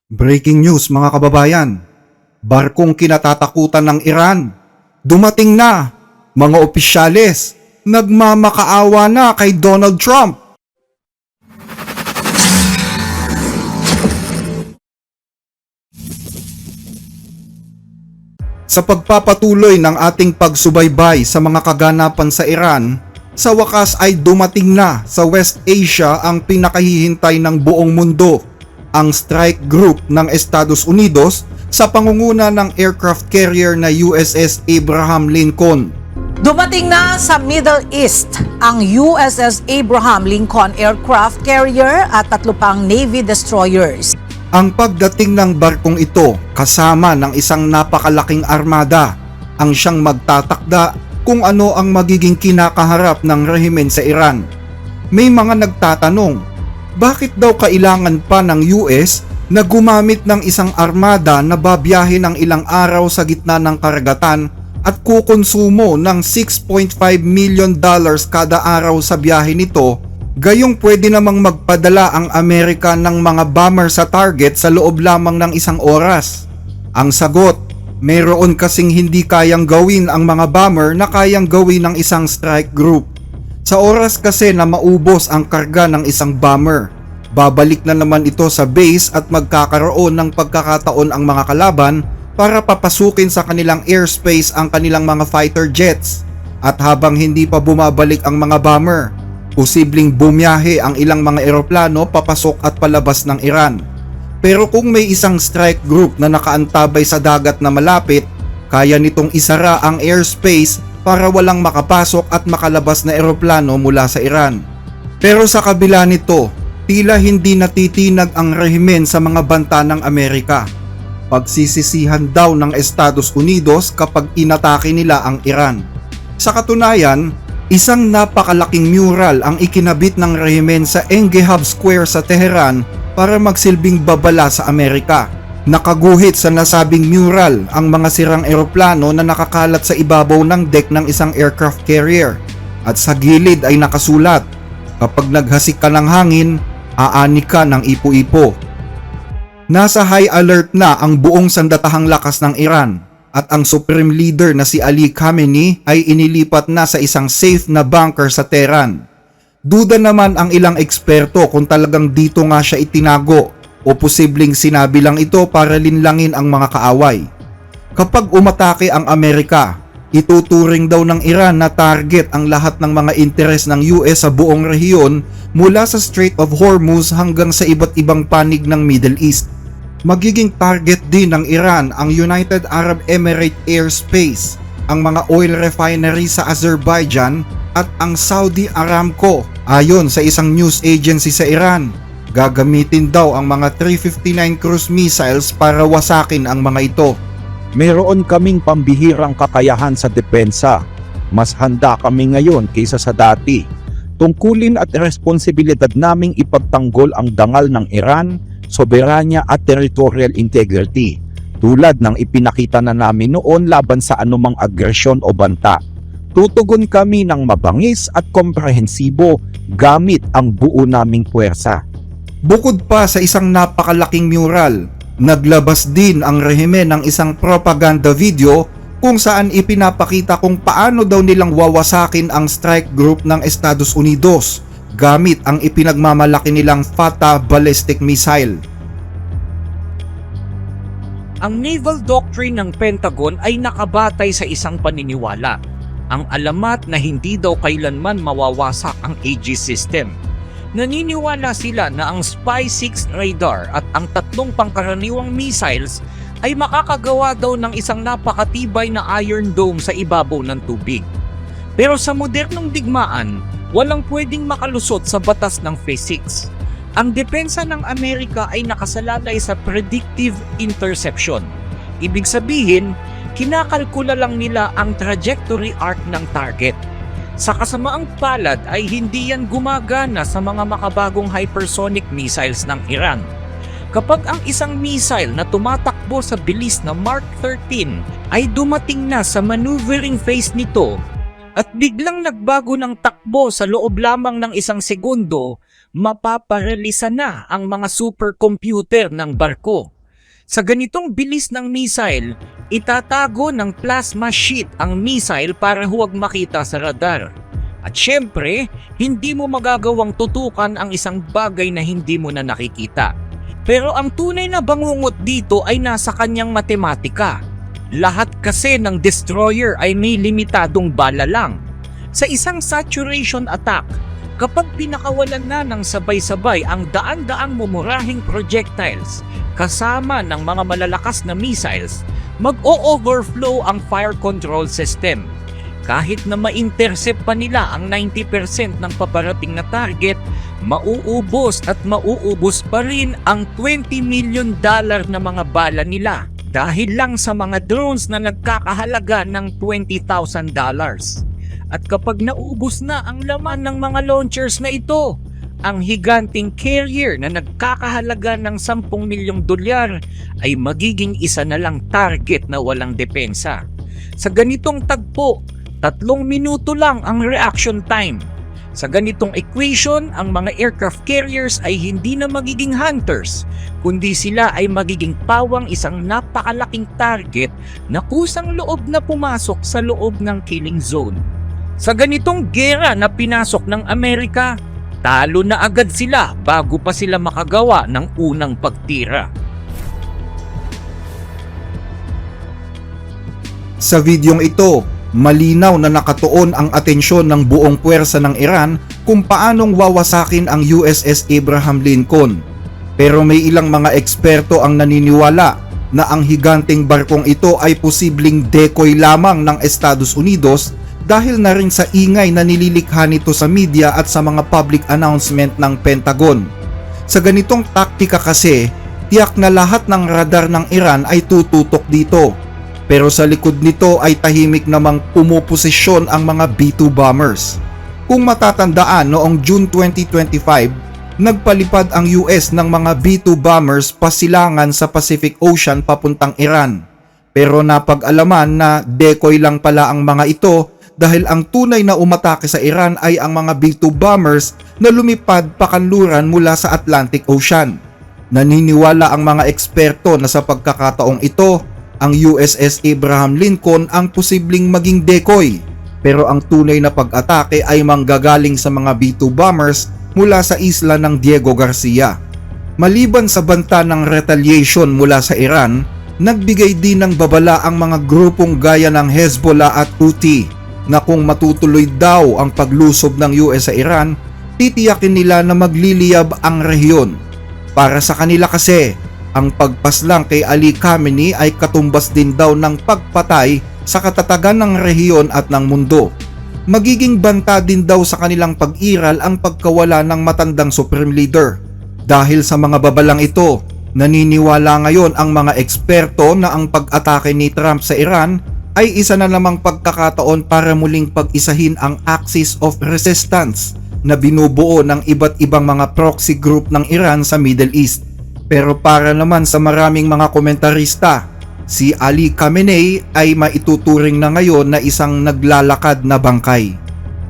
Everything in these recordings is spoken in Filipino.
Breaking news mga kababayan, barkong kinatatakutan ng Iran. Dumating na, mga opisyales, nagmamakaawa na kay Donald Trump. Sa pagpapatuloy ng ating pagsubaybay sa mga kaganapan sa Iran, sa wakas ay dumating na sa West Asia ang pinakahihintay ng buong mundo, ang strike group ng Estados Unidos sa pangunguna ng aircraft carrier na USS Abraham Lincoln. Dumating na sa Middle East ang USS Abraham Lincoln aircraft carrier at 3 pang Navy destroyers. Ang pagdating ng barkong ito kasama ng isang napakalaking armada ang siyang magtatakda kung ano ang magiging kinakaharap ng rehimen sa Iran. May mga nagtatanong, bakit daw kailangan pa ng US na gumamit ng isang armada na babiyahe ng ilang araw sa gitna ng karagatan at kukonsumo ng $6.5 million kada araw sa biyahe nito, gayong pwede namang magpadala ang Amerika ng mga bomber sa target sa loob lamang ng isang oras? Ang sagot, mayroon kasing hindi kayang gawin ang mga bomber na kayang gawin ng isang strike group. Sa oras kasi na maubos ang karga ng isang bomber, babalik na naman ito sa base at magkakaroon ng pagkakataon ang mga kalaban para papasukin sa kanilang airspace ang kanilang mga fighter jets. At habang hindi pa bumabalik ang mga bomber, posibleng bumiyahe ang ilang mga eroplano papasok at palabas ng Iran. Pero kung may isang strike group na nakaantabay sa dagat na malapit, kaya nitong isara ang airspace para walang makapasok at makalabas na eroplano mula sa Iran. Pero sa kabila nito, tila hindi natitinag ang rehimen sa mga banta ng Amerika. Pagsisisihan daw ng Estados Unidos kapag inatake nila ang Iran. Sa katunayan, isang napakalaking mural ang ikinabit ng rehimen sa Engehab Square sa Tehran para magsilbing babala sa Amerika. Nakaguhit sa nasabing mural ang mga sirang eroplano na nakakalat sa ibabaw ng deck ng isang aircraft carrier. At sa gilid ay nakasulat, kapag naghasik ka ng hangin, aani ka ng ipo-ipo. Nasa high alert na ang buong sandatahang lakas ng Iran at ang supreme leader na si Ali Khamenei ay inilipat na sa isang safe na bunker sa Tehran. Duda naman ang ilang eksperto kung talagang dito nga siya itinago o posibleng sinabi lang ito para linlangin ang mga kaaway. Kapag umatake ang Amerika, ituturing daw ng Iran na target ang lahat ng mga interes ng US sa buong rehiyon mula sa Strait of Hormuz hanggang sa iba't ibang panig ng Middle East. Magiging target din ng Iran ang United Arab Emirates airspace, ang mga oil refinery sa Azerbaijan at ang Saudi Aramco. Ayon sa isang news agency sa Iran, gagamitin daw ang mga 359 cruise missiles para wasakin ang mga ito. Meron kaming pambihirang kakayahan sa depensa. Mas handa kami ngayon kaysa sa dati. Tungkulin at responsibilidad naming ipagtanggol ang dangal ng Iran, soberanya at territorial integrity, tulad ng ipinakita na namin noon laban sa anumang agresyon o banta. Tutugon kami ng mabangis at komprehensibo gamit ang buo naming puwersa. Bukod pa sa isang napakalaking mural, naglabas din ang rehimen ng isang propaganda video kung saan ipinapakita kung paano daw nilang wawasakin ang strike group ng Estados Unidos gamit ang ipinagmamalaki nilang Fatah ballistic missile. Ang naval doctrine ng Pentagon ay nakabatay sa isang paniniwala, ang alamat na hindi daw kailanman mawawasak ang Aegis system. Naniniwala sila na ang Spy-6 radar at ang 3 pangkaraniwang missiles ay makakagawa daw ng isang napakatibay na Iron Dome sa ibabaw ng tubig. Pero sa modernong digmaan, walang pwedeng makalusot sa batas ng physics. Ang depensa ng Amerika ay nakasalalay sa predictive interception. Ibig sabihin, kinakalkula lang nila ang trajectory arc ng target. Sa kasamaang palad ay hindi yan gumagana sa mga makabagong hypersonic missiles ng Iran. Kapag ang isang missile na tumatakbo sa bilis na Mark 13 ay dumating na sa maneuvering phase nito at biglang nagbago ng takbo sa loob lamang ng 1 segundo, mapaparalisa na ang mga supercomputer ng barko. Sa ganitong bilis ng missile, itatago ng plasma sheet ang missile para huwag makita sa radar. At syempre, hindi mo magagawang tutukan ang isang bagay na hindi mo na nakikita. Pero ang tunay na bangungot dito ay nasa kanyang matematika. Lahat kasi ng destroyer ay may limitadong bala lang. Sa isang saturation attack, kapag pinakawalan na ng sabay-sabay ang daan-daang mumurahing projectiles kasama ng mga malalakas na missiles, mag-o-overflow ang fire control system. Kahit na ma-intercept pa nila ang 90% ng paparating na target, mauubos at mauubos pa rin ang $20 million na mga bala nila dahil lang sa mga drones na nagkakahalaga ng $20,000. At kapag naubos na ang laman ng mga launchers na ito, ang higanting carrier na nagkakahalaga ng $10 milyong ay magiging isa na lang target na walang depensa. Sa ganitong tagpo, 3 minuto lang ang reaction time. Sa ganitong equation, ang mga aircraft carriers ay hindi na magiging hunters, kundi sila ay magiging pawang isang napakalaking target na kusang loob na pumasok sa loob ng killing zone. Sa ganitong gera na pinasok ng Amerika, talo na agad sila bago pa sila makagawa ng unang pagtira. Sa videong ito, malinaw na nakatuon ang atensyon ng buong puwersa ng Iran kung paanong wawasakin ang USS Abraham Lincoln. Pero may ilang mga eksperto ang naniniwala na ang higanting barkong ito ay posibleng decoy lamang ng Estados Unidos dahil na rin sa ingay na nililikha nito sa media at sa mga public announcement ng Pentagon. Sa ganitong taktika kasi, tiyak na lahat ng radar ng Iran ay tututok dito. Pero sa likod nito ay tahimik namang pumuposisyon ang mga B-2 bombers. Kung matatandaan noong June 2025, nagpalipad ang US ng mga B-2 bombers pasilangan sa Pacific Ocean papuntang Iran. Pero napag-alaman na decoy lang pala ang mga ito dahil ang tunay na umatake sa Iran ay ang mga B-2 bombers na lumipad pakanluran mula sa Atlantic Ocean. Naniniwala ang mga eksperto na sa pagkakataong ito, ang USS Abraham Lincoln ang posibleng maging decoy, pero ang tunay na pag-atake ay manggagaling sa mga B-2 bombers mula sa isla ng Diego Garcia. Maliban sa banta ng retaliation mula sa Iran, nagbigay din ng babala ang mga grupong gaya ng Hezbollah at Houthi na kung matutuloy daw ang paglusob ng US sa Iran, titiyakin nila na magliliyab ang rehiyon. Para sa kanila kasi, ang pagpaslang kay Ali Khamenei ay katumbas din daw ng pagpatay sa katatagan ng rehiyon at ng mundo. Magiging banta din daw sa kanilang pag-iral ang pagkawala ng matandang supreme leader. Dahil sa mga babalang ito, naniniwala ngayon ang mga eksperto na ang pag-atake ni Trump sa Iran ay isa na namang pagkakataon para muling pag-isahin ang Axis of Resistance na binubuo ng iba't ibang mga proxy group ng Iran sa Middle East. Pero para naman sa maraming mga komentarista, si Ali Khamenei ay maituturing na ngayon na isang naglalakad na bangkay.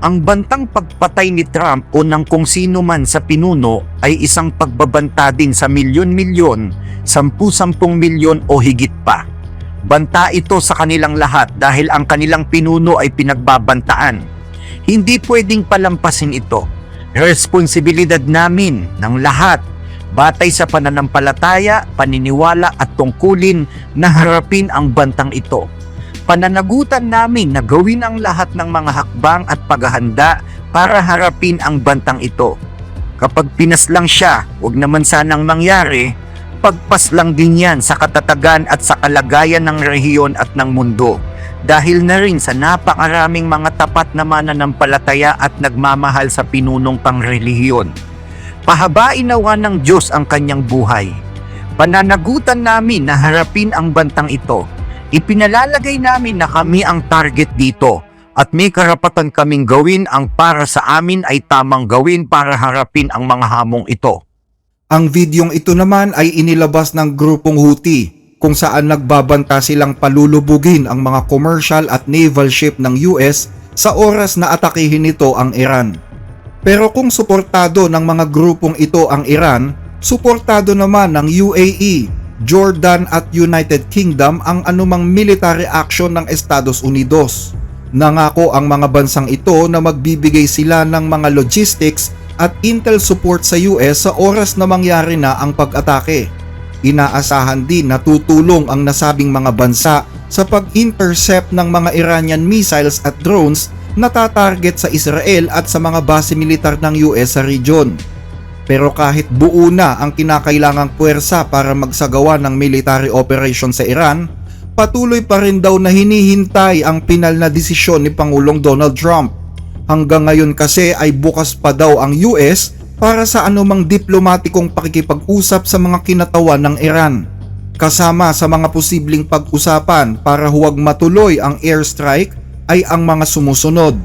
Ang bantang pagpatay ni Trump o ng kung sino man sa pinuno ay isang pagbabanta din sa milyon-milyon, 10-10 milyon o higit pa. Banta ito sa kanilang lahat dahil ang kanilang pinuno ay pinagbabantaan. Hindi pwedeng palampasin ito. Responsibilidad namin ng lahat, batay sa pananampalataya, paniniwala at tungkulin na harapin ang bantang ito. Pananagutan namin na gawin ang lahat ng mga hakbang at paghahanda para harapin ang bantang ito. Kapag pinaslang siya, huwag naman sanang mangyari, pagpaslang din yan sa katatagan at sa kalagayan ng rehiyon at ng mundo. Dahil na rin sa napakaraming mga tapat na mananampalataya at nagmamahal sa pinunong pangrelihiyon. Pahabain nawa ng Diyos ang kanyang buhay. Pananagutan namin na harapin ang bantang ito. Ipinalalagay namin na kami ang target dito at may karapatan kaming gawin ang para sa amin ay tamang gawin para harapin ang mga hamong ito. Ang videong ito naman ay inilabas ng grupong Houthi kung saan nagbabanta silang palulubugin ang mga commercial at naval ship ng US sa oras na atakihin nito ang Iran. Pero kung suportado ng mga grupong ito ang Iran, suportado naman ng UAE, Jordan at United Kingdom ang anumang military action ng Estados Unidos. Nangako ang mga bansang ito na magbibigay sila ng mga logistics at intel support sa US sa oras na mangyari na ang pag-atake. Inaasahan din na tutulong ang nasabing mga bansa sa pag-intercept ng mga Iranian missiles at drones na tatarget sa Israel at sa mga base militar ng US sa region. Pero kahit buo na ang kinakailangang puwersa para magsagawa ng military operation sa Iran, patuloy pa rin daw na hinihintay ang pinal na desisyon ni Pangulong Donald Trump. Hanggang ngayon kasi ay bukas pa daw ang US para sa anumang diplomatikong pakikipag-usap sa mga kinatawan ng Iran. Kasama sa mga posibleng pag-usapan para huwag matuloy ang airstrike ay ang mga sumusunod.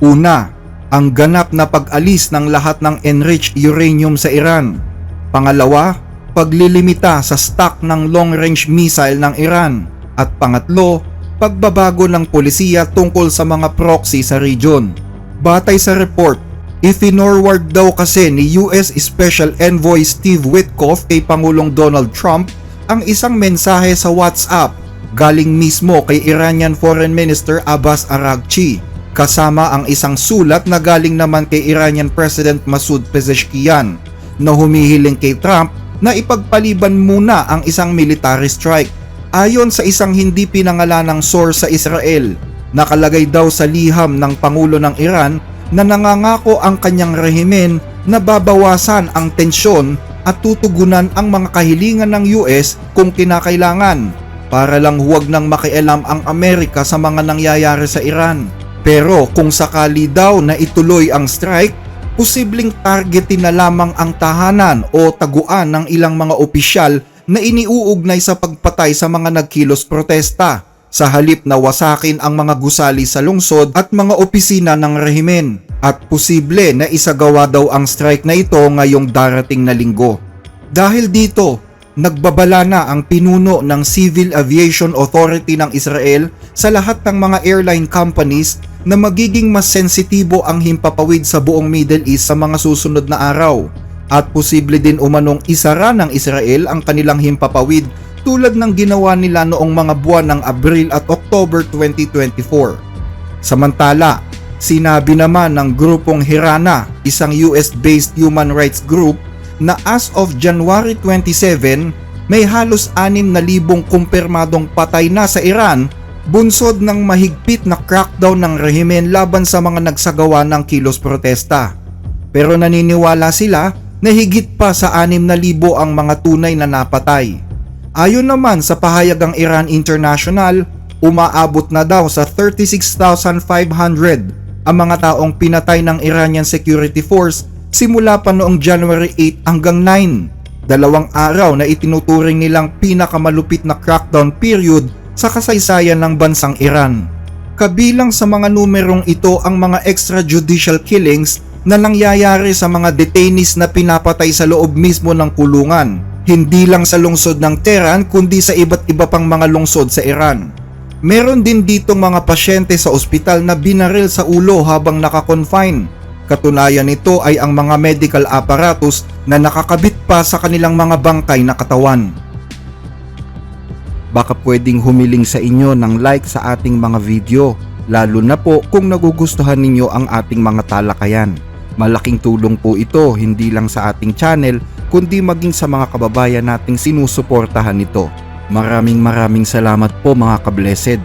Una, ang ganap na pag-alis ng lahat ng enriched uranium sa Iran. Pangalawa, paglilimita sa stock ng long-range missile ng Iran. At pangatlo, pagbabago ng polisiya tungkol sa mga proxy sa region. Batay sa report, ifinorward daw kasi ni US Special Envoy Steve Witkoff kay Pangulong Donald Trump ang isang mensahe sa WhatsApp galing mismo kay Iranian Foreign Minister Abbas Araghchi, kasama ang isang sulat na galing naman kay Iranian President Masoud Pezeshkian na humihiling kay Trump na ipagpaliban muna ang isang military strike. Ayon sa isang hindi pinangalanang source sa Israel, nakalagay daw sa liham ng Pangulo ng Iran na nangangako ang kanyang rehimen na babawasan ang tensyon at tutugunan ang mga kahilingan ng US kung kinakailangan, para lang huwag nang makialam ang Amerika sa mga nangyayari sa Iran. Pero kung sakali daw na ituloy ang strike, posibleng targetin na lamang ang tahanan o taguan ng ilang mga opisyal na iniuugnay sa pagpatay sa mga nagkilos protesta, sa halip na wasakin ang mga gusali sa lungsod at mga opisina ng rehimen. At posible na isagawa daw ang strike na ito ngayong darating na linggo. Dahil dito, nagbabala na ang pinuno ng Civil Aviation Authority ng Israel sa lahat ng mga airline companies na magiging mas sensitibo ang himpapawid sa buong Middle East sa mga susunod na araw. At posible din umanong isara ng Israel ang kanilang himpapawid tulad ng ginawa nila noong mga buwan ng Abril at October 2024. Samantala, sinabi naman ng grupong Hirana, isang US-based human rights group, na as of January 27, may halos 6,000 kumpirmadong patay na sa Iran, bunsod ng mahigpit na crackdown ng rehimen laban sa mga nagsagawa ng kilos protesta. Pero naniniwala sila na higit pa sa 6,000 ang mga tunay na napatay. Ayon naman sa pahayag ng Iran International, umaabot na daw sa 36,500 ang mga taong pinatay ng Iranian Security Force simula pa noong January 8 hanggang 9, 2 araw na itinuturing nilang pinakamalupit na crackdown period sa kasaysayan ng bansang Iran. Kabilang sa mga numerong ito ang mga extrajudicial killings na nangyayari sa mga detainees na pinapatay sa loob mismo ng kulungan, hindi lang sa lungsod ng Tehran kundi sa iba't iba pang mga lungsod sa Iran. Meron din ditong mga pasyente sa ospital na binaril sa ulo habang nakakonfine. Katunayan nito ay ang mga medical apparatus na nakakabit pa sa kanilang mga bangkay na katawan. Baka pwedeng humiling sa inyo ng like sa ating mga video, lalo na po kung nagugustuhan ninyo ang ating mga talakayan. Malaking tulong po ito hindi lang sa ating channel kundi maging sa mga kababayan nating sinusuportahan nito. Maraming salamat po mga ka-blessed.